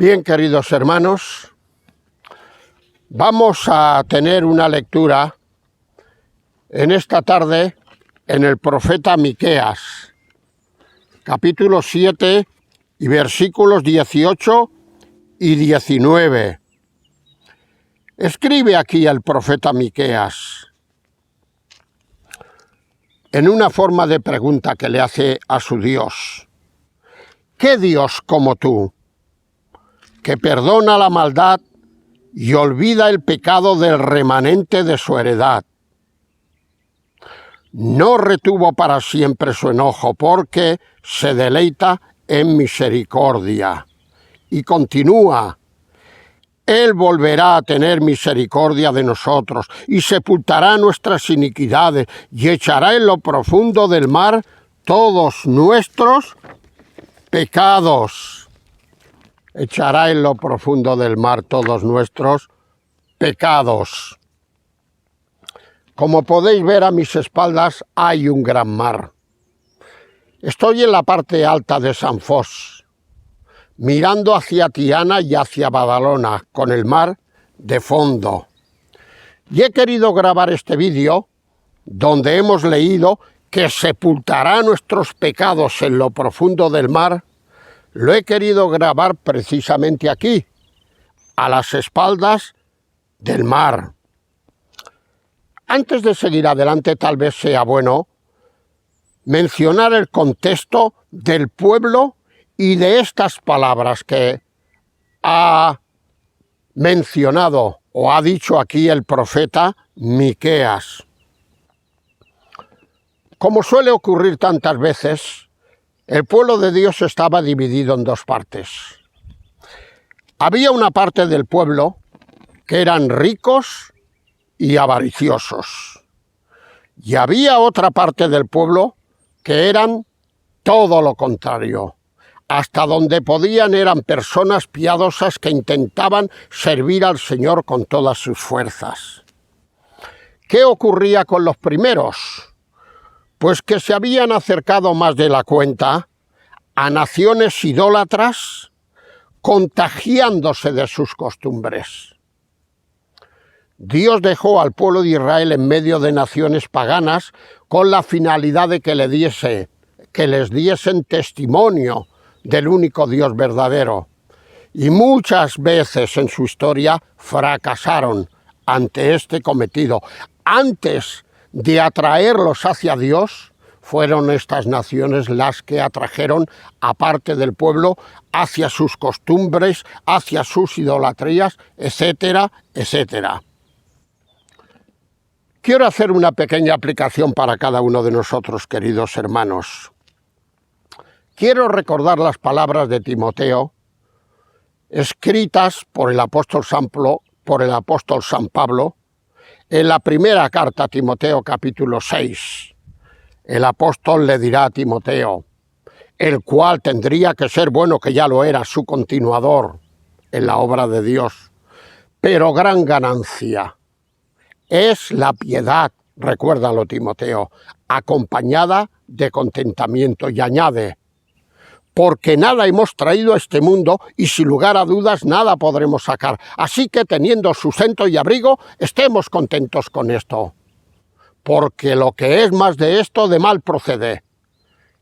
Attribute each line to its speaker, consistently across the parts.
Speaker 1: Bien, queridos hermanos, vamos a tener una lectura en esta tarde en el profeta Miqueas, capítulo 7 y versículos 18 y 19. Escribe aquí el profeta Miqueas en una forma de pregunta que le hace a su Dios. ¿Qué Dios como tú, que perdona la maldad y olvida el pecado del remanente de su heredad? No retuvo para siempre su enojo, porque se deleita en misericordia. Y continúa: Él volverá a tener misericordia de nosotros, y sepultará nuestras iniquidades, y echará en lo profundo del mar todos nuestros pecados. Echará en lo profundo del mar todos nuestros pecados. Como podéis ver a mis espaldas hay un gran mar. Estoy en la parte alta de San Fos, mirando hacia Tiana y hacia Badalona, con el mar de fondo. Y he querido grabar este vídeo donde hemos leído que sepultará nuestros pecados en lo profundo del mar. Lo he querido grabar precisamente aquí, a las espaldas del mar. Antes de seguir adelante, tal vez sea bueno mencionar el contexto del pueblo y de estas palabras que ha mencionado o ha dicho aquí el profeta Miqueas. Como suele ocurrir tantas veces, el pueblo de Dios estaba dividido en dos partes. Había una parte del pueblo que eran ricos y avariciosos. Y había otra parte del pueblo que eran todo lo contrario. Hasta donde podían eran personas piadosas que intentaban servir al Señor con todas sus fuerzas. ¿Qué ocurría con los primeros? Pues que se habían acercado más de la cuenta a naciones idólatras, contagiándose de sus costumbres. Dios dejó al pueblo de Israel en medio de naciones paganas con la finalidad de que les diesen testimonio del único Dios verdadero. Y muchas veces en su historia fracasaron ante este cometido. Antes de atraerlos hacia Dios, fueron estas naciones las que atrajeron a parte del pueblo hacia sus costumbres, hacia sus idolatrías, etcétera, etcétera. Quiero hacer una pequeña aplicación para cada uno de nosotros, queridos hermanos. Quiero recordar las palabras de Timoteo, escritas por el apóstol San Pablo, en la primera carta a Timoteo, capítulo 6. El apóstol le dirá a Timoteo, el cual tendría que ser, bueno, que ya lo era, su continuador en la obra de Dios. Pero gran ganancia es la piedad, recuérdalo, Timoteo, acompañada de contentamiento. Y añade, porque nada hemos traído a este mundo y sin lugar a dudas nada podremos sacar. Así que teniendo sustento y abrigo, estemos contentos con esto. Porque lo que es más de esto, de mal procede.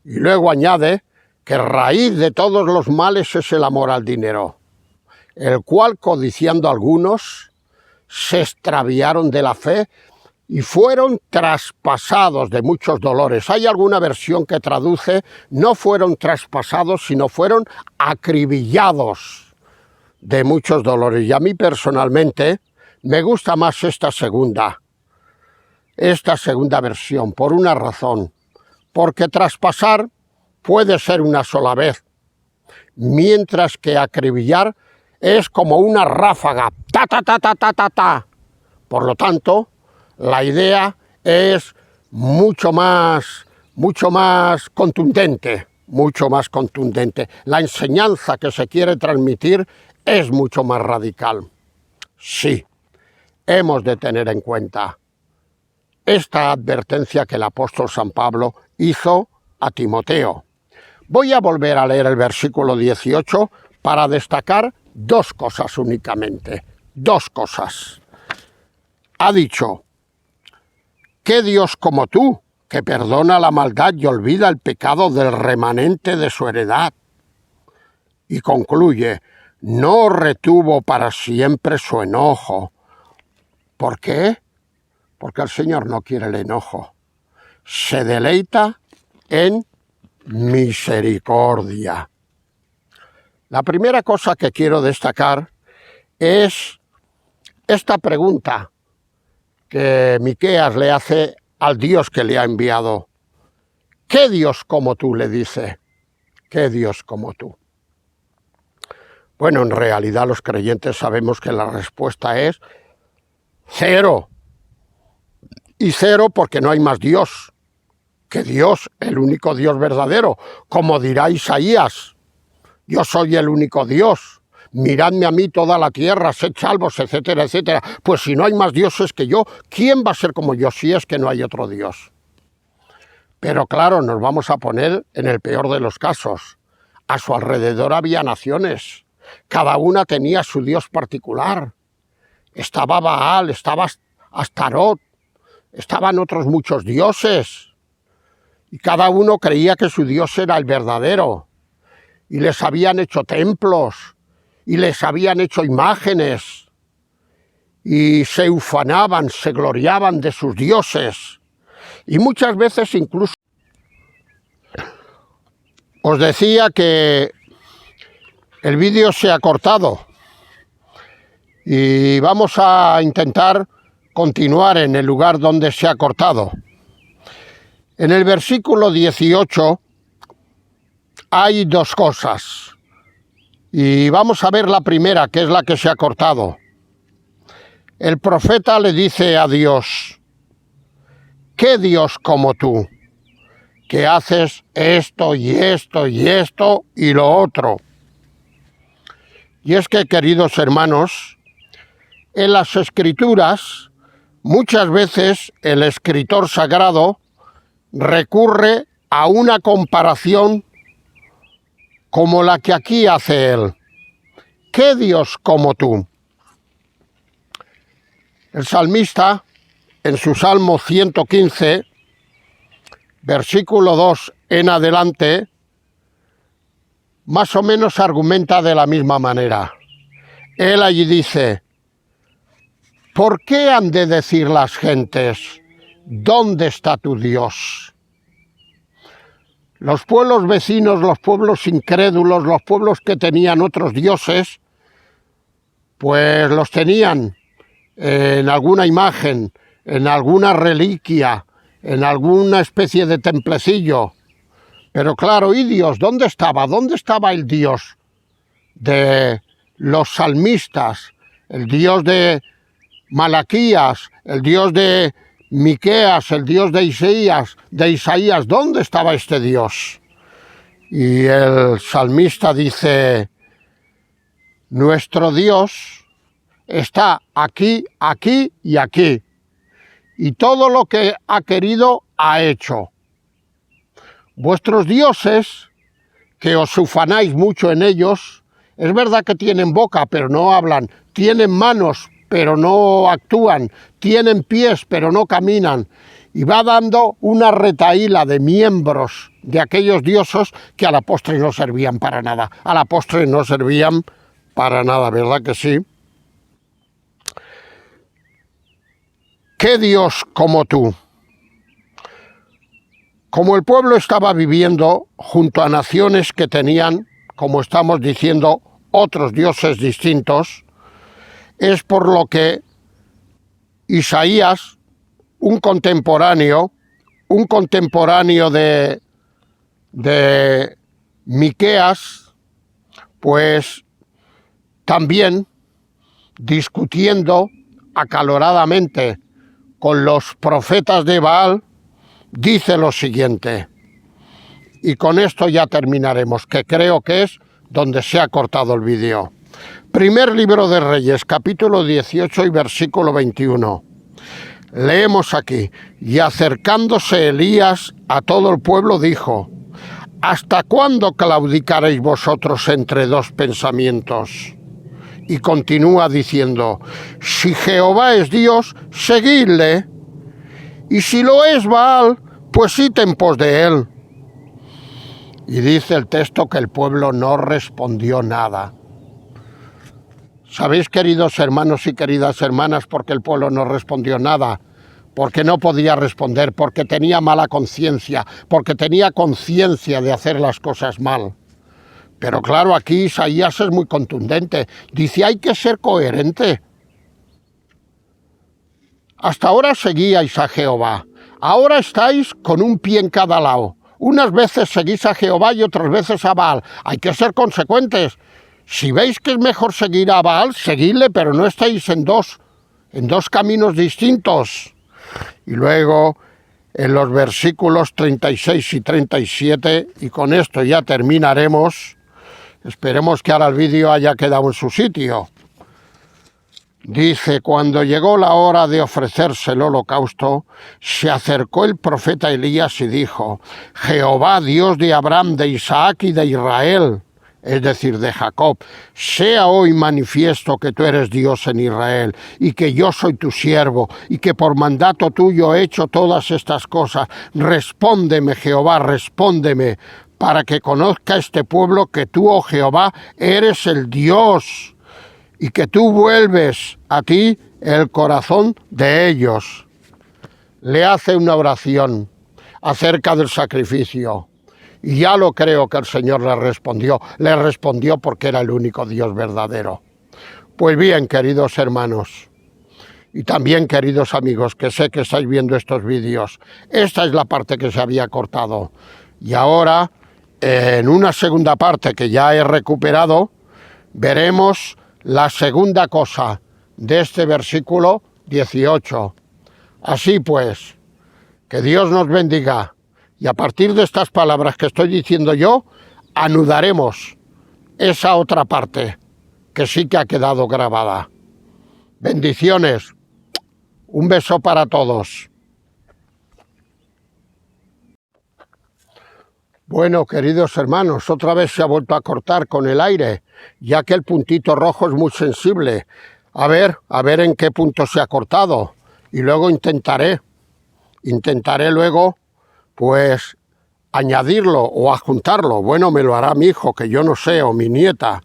Speaker 1: Y luego añade que raíz de todos los males es el amor al dinero, el cual, codiciando algunos, se extraviaron de la fe y fueron traspasados de muchos dolores. Hay alguna versión que traduce, no fueron traspasados, sino fueron acribillados de muchos dolores. Y a mí personalmente me gusta más esta segunda versión, por una razón. Porque traspasar puede ser una sola vez, mientras que acribillar es como una ráfaga, ta, ta, ta, ta, ta, ta, ta. Por lo tanto, la idea es mucho más contundente, mucho más contundente. La enseñanza que se quiere transmitir es mucho más radical. Sí, hemos de tener en cuenta esta advertencia que el apóstol San Pablo hizo a Timoteo. Voy a volver a leer el versículo 18 para destacar dos cosas únicamente, dos cosas. Ha dicho, ¿qué Dios como tú, que perdona la maldad y olvida el pecado del remanente de su heredad? Y concluye, no retuvo para siempre su enojo. ¿Por qué? Porque el Señor no quiere el enojo. Se deleita en misericordia. La primera cosa que quiero destacar es esta pregunta que Miqueas le hace al Dios que le ha enviado. ¿Qué Dios como tú? Le dice. ¿Qué Dios como tú? Bueno, en realidad los creyentes sabemos que la respuesta es cero. Y cero porque no hay más Dios que Dios, el único Dios verdadero. Como dirá Isaías, yo soy el único Dios. Miradme a mí toda la tierra, sed salvos, etcétera, etcétera. Pues si no hay más dioses que yo, ¿quién va a ser como yo si es que no hay otro Dios? Pero claro, nos vamos a poner en el peor de los casos. A su alrededor había naciones. Cada una tenía su Dios particular. Estaba Baal, estaba Astarot, estaban otros muchos dioses. Y cada uno creía que su Dios era el verdadero. Y les habían hecho templos, y les habían hecho imágenes, y se ufanaban, se gloriaban de sus dioses. Y muchas veces incluso... Os decía que el vídeo se ha cortado, y vamos a intentar continuar en el lugar donde se ha cortado. En el versículo 18 hay dos cosas, y vamos a ver la primera, que es la que se ha cortado. El profeta le dice a Dios, ¿qué Dios como tú, que haces esto y esto y esto y lo otro? Y es que, queridos hermanos, en las Escrituras, muchas veces el escritor sagrado recurre a una comparación como la que aquí hace él. ¿Qué Dios como tú? El salmista, en su Salmo 115, versículo 2 en adelante, más o menos argumenta de la misma manera. Él allí dice, ¿por qué han de decir las gentes, ¿dónde está tu Dios? Los pueblos vecinos, los pueblos incrédulos, los pueblos que tenían otros dioses, pues los tenían en alguna imagen, en alguna reliquia, en alguna especie de templecillo. Pero claro, ¿y Dios? ¿Dónde estaba? ¿Dónde estaba el Dios de los salmistas? El Dios de Malaquías, el Dios de Miqueas, el Dios de Isaías, ¿dónde estaba este Dios? Y el salmista dice, nuestro Dios está aquí, aquí y aquí, y todo lo que ha querido ha hecho. Vuestros dioses, que os ufanáis mucho en ellos, es verdad que tienen boca, pero no hablan, tienen manos, pero no actúan, tienen pies, pero no caminan, y va dando una retahíla de miembros de aquellos dioses que a la postre no servían para nada. A la postre no servían para nada, ¿verdad que sí? ¿Qué Dios como tú? Como el pueblo estaba viviendo junto a naciones que tenían, como estamos diciendo, otros dioses distintos, es por lo que Isaías, un contemporáneo de Miqueas, pues también discutiendo acaloradamente con los profetas de Baal, dice lo siguiente, y con esto ya terminaremos, que creo que es donde se ha cortado el vídeo. Primer libro de Reyes, capítulo 18 y versículo 21. Leemos aquí, y acercándose Elías a todo el pueblo dijo, ¿hasta cuándo claudicaréis vosotros entre dos pensamientos? Y continúa diciendo, si Jehová es Dios, seguidle, y si lo es Baal, pues id en pos de él. Y dice el texto que el pueblo no respondió nada. ¿Sabéis, queridos hermanos y queridas hermanas, por qué el pueblo no respondió nada? Porque no podía responder, porque tenía mala conciencia, porque tenía conciencia de hacer las cosas mal. Pero claro, aquí Isaías es muy contundente. Dice, hay que ser coherente. Hasta ahora seguíais a Jehová. Ahora estáis con un pie en cada lado. Unas veces seguís a Jehová y otras veces a Baal. Hay que ser consecuentes. Si veis que es mejor seguir a Baal, seguidle, pero no estáis en dos caminos distintos. Y luego, en los versículos 36 y 37, y con esto ya terminaremos, esperemos que ahora el vídeo haya quedado en su sitio. Dice, cuando llegó la hora de ofrecerse el holocausto, se acercó el profeta Elías y dijo, Jehová, Dios de Abraham, de Isaac y de Israel, es decir, de Jacob, sea hoy manifiesto que tú eres Dios en Israel, y que yo soy tu siervo, y que por mandato tuyo he hecho todas estas cosas. Respóndeme, Jehová, respóndeme, para que conozca este pueblo que tú, oh Jehová, eres el Dios, y que tú vuelves a ti el corazón de ellos. Le hace una oración acerca del sacrificio. Y ya lo creo que el Señor le respondió porque era el único Dios verdadero. Pues bien, queridos hermanos, y también queridos amigos, que sé que estáis viendo estos vídeos, esta es la parte que se había cortado. Y ahora, en una segunda parte que ya he recuperado, veremos la segunda cosa de este versículo 18. Así pues, que Dios nos bendiga. Y a partir de estas palabras que estoy diciendo yo, anudaremos esa otra parte que sí que ha quedado grabada. Bendiciones. Un beso para todos. Bueno, queridos hermanos, otra vez se ha vuelto a cortar con el aire, ya que el puntito rojo es muy sensible. A ver en qué punto se ha cortado. Y luego intentaré luego pues añadirlo o adjuntarlo. Bueno, me lo hará mi hijo, que yo no sé, o mi nieta.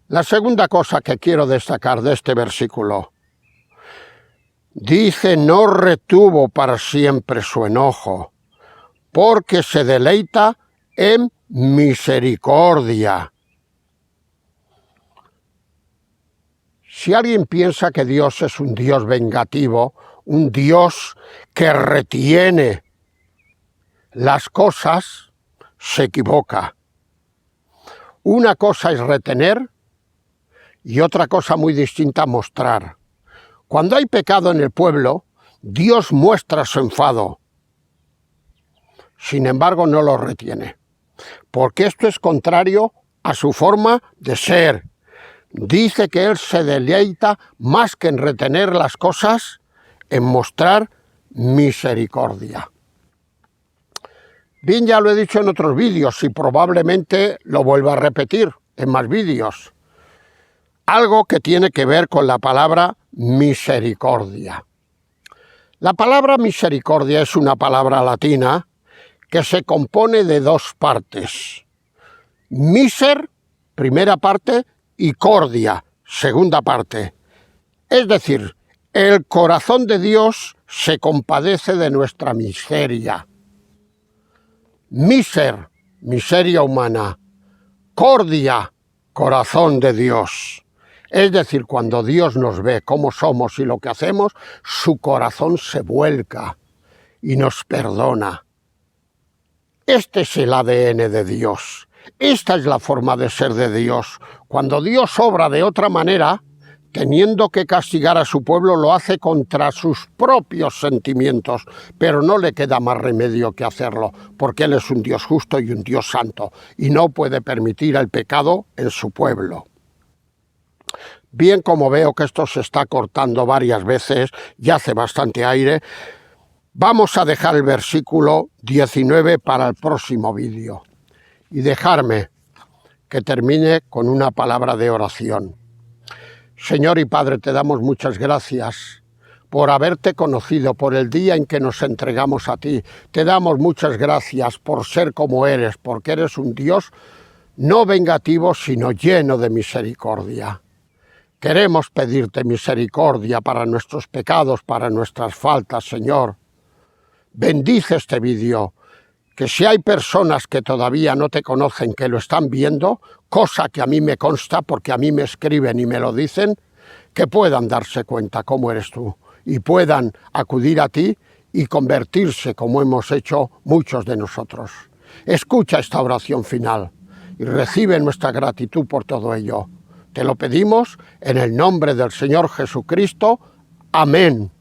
Speaker 1: La segunda cosa que quiero destacar de este versículo. Dice, no retuvo para siempre su enojo, porque se deleita en misericordia. Si alguien piensa que Dios es un Dios vengativo, un Dios que retiene las cosas, se equivoca. Una cosa es retener y otra cosa muy distinta mostrar. Cuando hay pecado en el pueblo, Dios muestra su enfado. Sin embargo, no lo retiene, porque esto es contrario a su forma de ser. Dice que Él se deleita más que en retener las cosas, en mostrar misericordia. Bien, ya lo he dicho en otros vídeos y probablemente lo vuelva a repetir en más vídeos. Algo que tiene que ver con la palabra misericordia. La palabra misericordia es una palabra latina que se compone de dos partes. Miser, primera parte, y cordia, segunda parte. Es decir, el corazón de Dios se compadece de nuestra miseria. Miser, miseria humana. Cordia, corazón de Dios. Es decir, cuando Dios nos ve cómo somos y lo que hacemos, su corazón se vuelca y nos perdona. Este es el ADN de Dios. Esta es la forma de ser de Dios. Cuando Dios obra de otra manera, teniendo que castigar a su pueblo, lo hace contra sus propios sentimientos, pero no le queda más remedio que hacerlo, porque Él es un Dios justo y un Dios santo, y no puede permitir el pecado en su pueblo. Bien, como veo que esto se está cortando varias veces, ya hace bastante aire, vamos a dejar el versículo 19 para el próximo vídeo. Y dejarme que termine con una palabra de oración. Señor y Padre, te damos muchas gracias por haberte conocido, por el día en que nos entregamos a ti. Te damos muchas gracias por ser como eres, porque eres un Dios no vengativo, sino lleno de misericordia. Queremos pedirte misericordia para nuestros pecados, para nuestras faltas, Señor. Bendice este vídeo, que si hay personas que todavía no te conocen, que lo están viendo, cosa que a mí me consta porque a mí me escriben y me lo dicen, que puedan darse cuenta cómo eres tú y puedan acudir a ti y convertirse como hemos hecho muchos de nosotros. Escucha esta oración final y recibe nuestra gratitud por todo ello. Te lo pedimos en el nombre del Señor Jesucristo. Amén.